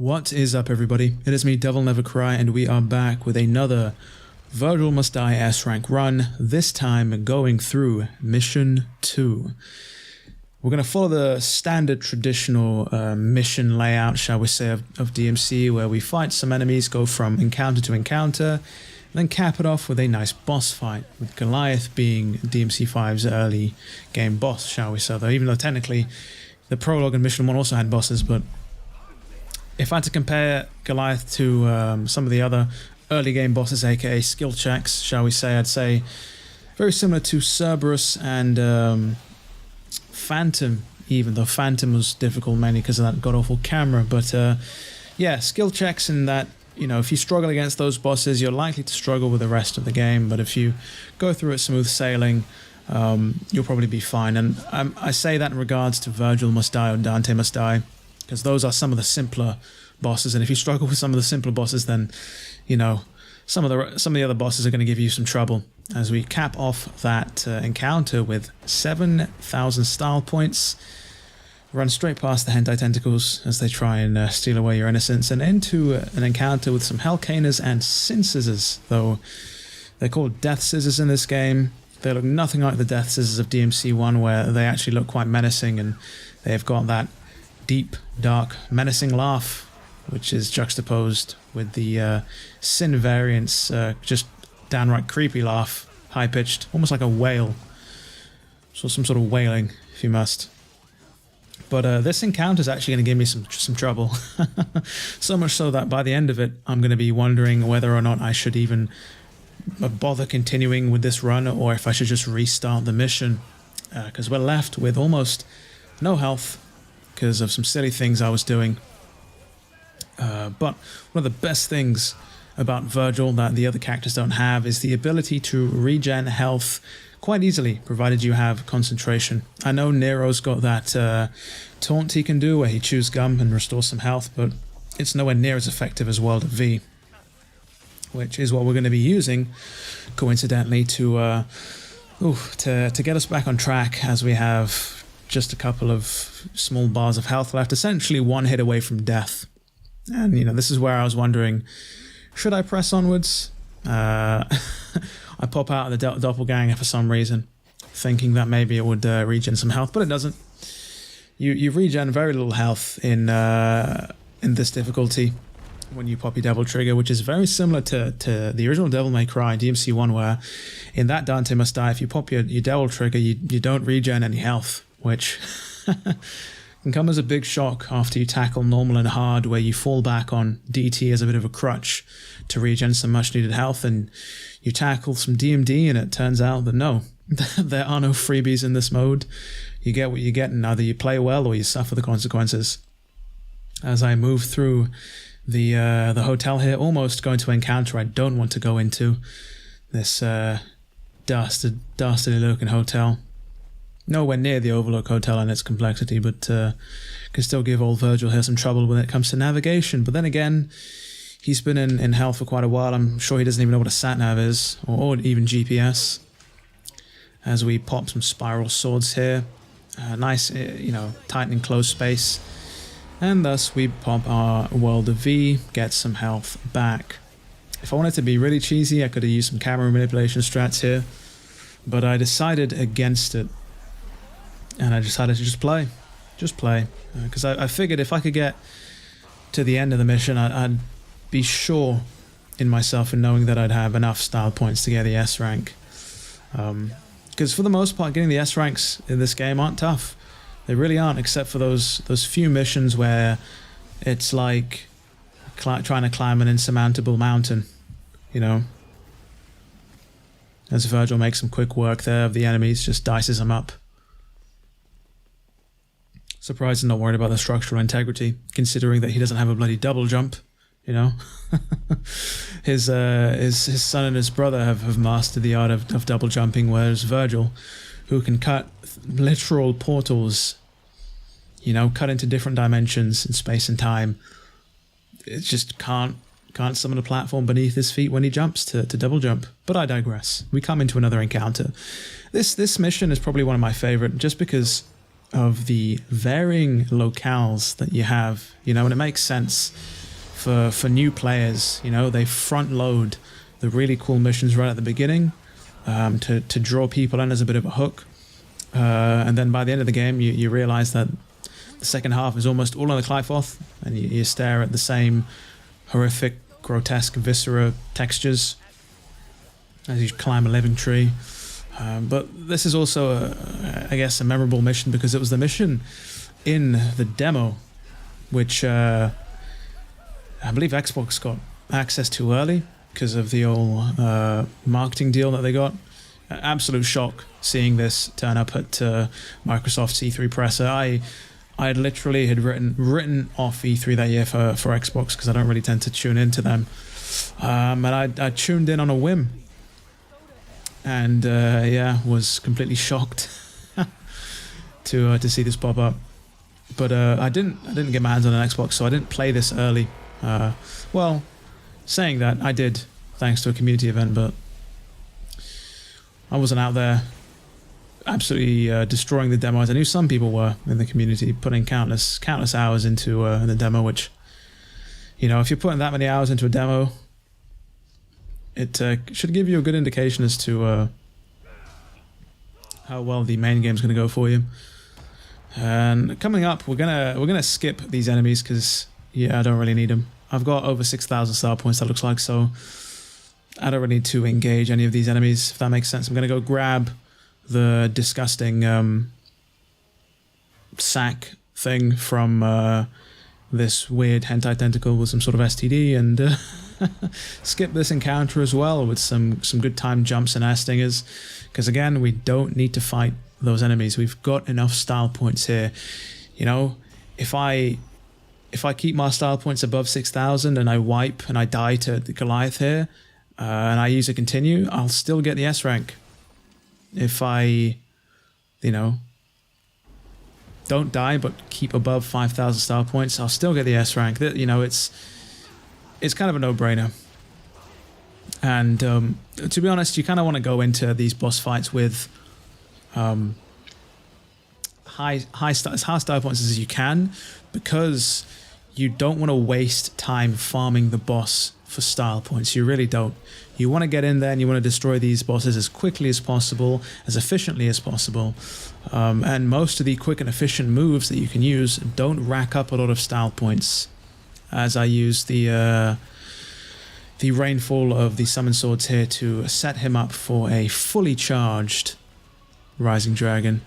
What is up, everybody? It is me, DevilNeverCry, and we are back with another Vergil Must Die S-Rank run, this time going through Mission 2. We're going to follow the standard traditional mission layout, shall we say, of DMC, where we fight some enemies, go from encounter to encounter, and then cap it off with a nice boss fight, with Goliath being DMC5's early game boss, shall we say, even though technically the prologue and Mission 1 also had bosses, but if I had to compare Goliath to some of the other early game bosses, aka skill checks, shall we say, I'd say very similar to Cerberus and Phantom, even though Phantom was difficult mainly because of that god-awful camera. But yeah, skill checks in that, you know, if you struggle against those bosses, you're likely to struggle with the rest of the game. But if you go through it smooth sailing, you'll probably be fine. And I say that in regards to Vergil Must Die or Dante Must Die, because those are some of the simpler bosses, and if you struggle with some of the simpler bosses, then, you know, some of the other bosses are going to give you some trouble. As we cap off that encounter with 7,000 style points, run straight past the hentai tentacles as they try and steal away your innocence, and into an encounter with some Hellcaners and Sin Scissors, though they're called Death Scissors in this game. They look nothing like the Death Scissors of DMC1, where they actually look quite menacing, and they've got that deep, dark, menacing laugh, which is juxtaposed with the Sin variant's just downright creepy laugh, high-pitched, almost like a wail. So some sort of wailing, if you must. But this encounter is actually going to give me some trouble. So much so that by the end of it, I'm going to be wondering whether or not I should even bother continuing with this run, or if I should just restart the mission. Because we're left with almost no health, because of some silly things I was doing. But one of the best things about Vergil that the other characters don't have is the ability to regen health quite easily, provided you have concentration. I know Nero's got that taunt he can do where he chews gum and restores some health, but it's nowhere near as effective as World of V, which is what we're going to be using, coincidentally, to get us back on track, as we have just a couple of small bars of health left, essentially one hit away from death. And, you know, this is where I was wondering, should I press onwards? I pop out of the doppelganger for some reason, thinking that maybe it would regen some health, but it doesn't. You regen very little health in this difficulty when you pop your Devil Trigger, which is very similar to the original DevilNeverCry DMC1, where in that Dante Must Die, if you pop your Devil Trigger, you don't regen any health, which can come as a big shock after you tackle normal and hard, where you fall back on DT as a bit of a crutch to regen some much needed health, and you tackle some DMD, and it turns out that no, there are no freebies in this mode. You get what you get, and either you play well or you suffer the consequences. As I move through the hotel here, almost going to encounter I don't want to go into, this dastardly looking hotel. Nowhere near the Overlook Hotel in its complexity, but can still give old Vergil here some trouble when it comes to navigation. But then again, he's been in hell for quite a while. I'm sure he doesn't even know what a sat-nav is, or even GPS. As we pop some spiral swords here. Nice, you know, tight and close space. And thus we pop our World of V, get some health back. If I wanted to be really cheesy, I could have used some camera manipulation strats here, but I decided against it. And I decided to just play, because I figured if I could get to the end of the mission, I'd be sure in myself in knowing that I'd have enough style points to get the S rank. Because for the most part, getting the S ranks in this game aren't tough. They really aren't, except for those few missions where it's like trying to climb an insurmountable mountain, you know. As Vergil makes some quick work there of the enemies, just dices them up. Surprised and not worried about the structural integrity, considering that he doesn't have a bloody double jump, you know. His son and his brother have mastered the art of double jumping, whereas Vergil, who can cut literal portals, you know, cut into different dimensions in space and time, it just can't summon a platform beneath his feet when he jumps to double jump. But I digress. We come into another encounter. This mission is probably one of my favorite, just because of the varying locales that you have, you know, and it makes sense for new players. You know, they front load the really cool missions right at the beginning to draw people in as a bit of a hook. And then by the end of the game, you realize that the second half is almost all on the Clifoth, and you stare at the same horrific, grotesque viscera textures as you climb a living tree. But this is also, I guess, a memorable mission because it was the mission in the demo, which I believe Xbox got access to early because of the old marketing deal that they got. Absolute shock seeing this turn up at Microsoft's E3 presser. I had literally written off E3 that year for Xbox because I don't really tend to tune into them. And I tuned in on a whim. And yeah, was completely shocked to see this pop up. But I didn't get my hands on an Xbox, so I didn't play this early. Well, saying that, I did, thanks to a community event, but I wasn't out there absolutely destroying the demos. I knew some people were in the community putting countless hours into the demo, which, you know, if you're putting that many hours into a demo, it should give you a good indication as to how well the main game is going to go for you. And coming up, we're gonna skip these enemies because yeah, I don't really need them. I've got over 6,000 star points, that looks like, so I don't really need to engage any of these enemies, if that makes sense. I'm gonna go grab the disgusting sack thing from this weird hentai tentacle with some sort of STD and skip this encounter as well with some good time jumps and air stingers, because again, we don't need to fight those enemies. We've got enough style points here. You know, if I keep my style points above 6,000 and I wipe and I die to the Goliath here and I use a continue, I'll still get the S rank. If I, you know, don't die but keep above 5,000 style points, I'll still get the S rank. You know, it's kind of a no-brainer. And to be honest, you kind of want to go into these boss fights with high style points as you can, because you don't want to waste time farming the boss for style points. You really don't. You want to get in there and you want to destroy these bosses as quickly as possible, as efficiently as possible. And most of the quick and efficient moves that you can use don't rack up a lot of style points, as I use the rainfall of the summon swords here to set him up for a fully charged Rising Dragon.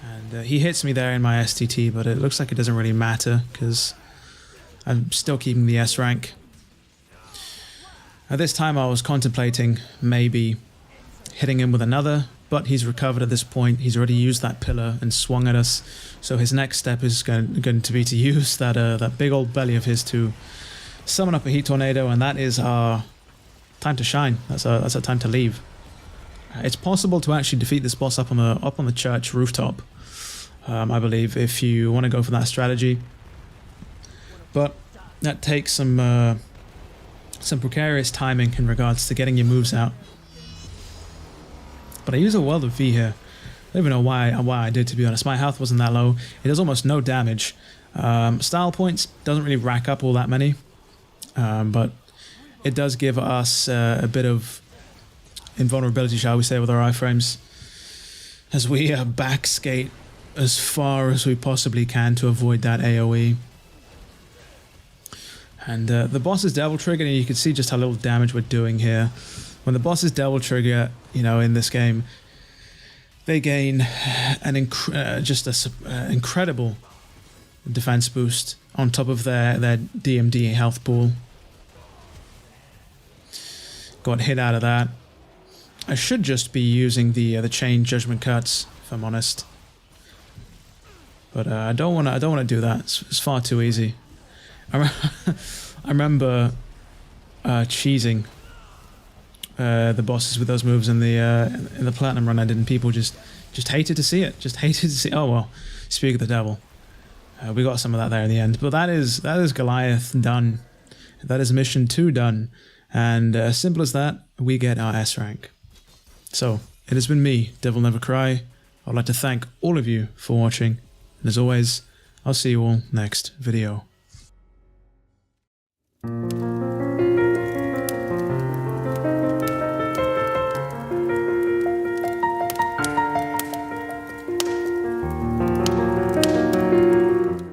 And he hits me there in my STT, but it looks like it doesn't really matter because I'm still keeping the S rank. At this time I was contemplating maybe hitting him with another, but he's recovered at this point. He's already used that pillar and swung at us, so his next step is going to be to use that big old belly of his to summon up a heat tornado, and that is our time to shine. That's our time to leave. It's possible to actually defeat this boss up on the church rooftop, I believe, if you want to go for that strategy. But that takes some precarious timing in regards to getting your moves out. But I use a World of V here. I don't even know why I did, to be honest. My health wasn't that low. It does almost no damage. Style points doesn't really rack up all that many, but it does give us a bit of invulnerability, shall we say, with our iframes, as we backskate as far as we possibly can to avoid that AoE. And the boss is Devil Trigger, and you can see just how little damage we're doing here. When the boss is Devil Trigger, you know, in this game, they gain an incredible defense boost on top of their DMD health pool. Got hit out of that. I should just be using the chain judgment cuts, if I'm honest. But I don't want to do that. It's far too easy. I remember cheesing the bosses with those moves in the platinum run I did, and people just hated to see it. Just hated to see. Oh well, speak of the devil. We got some of that there in the end, but that is Goliath done. That is mission 2 done, and as simple as that, we get our S rank. So it has been me, DevilNeverCry. I'd like to thank all of you for watching, and as always, I'll see you all next video.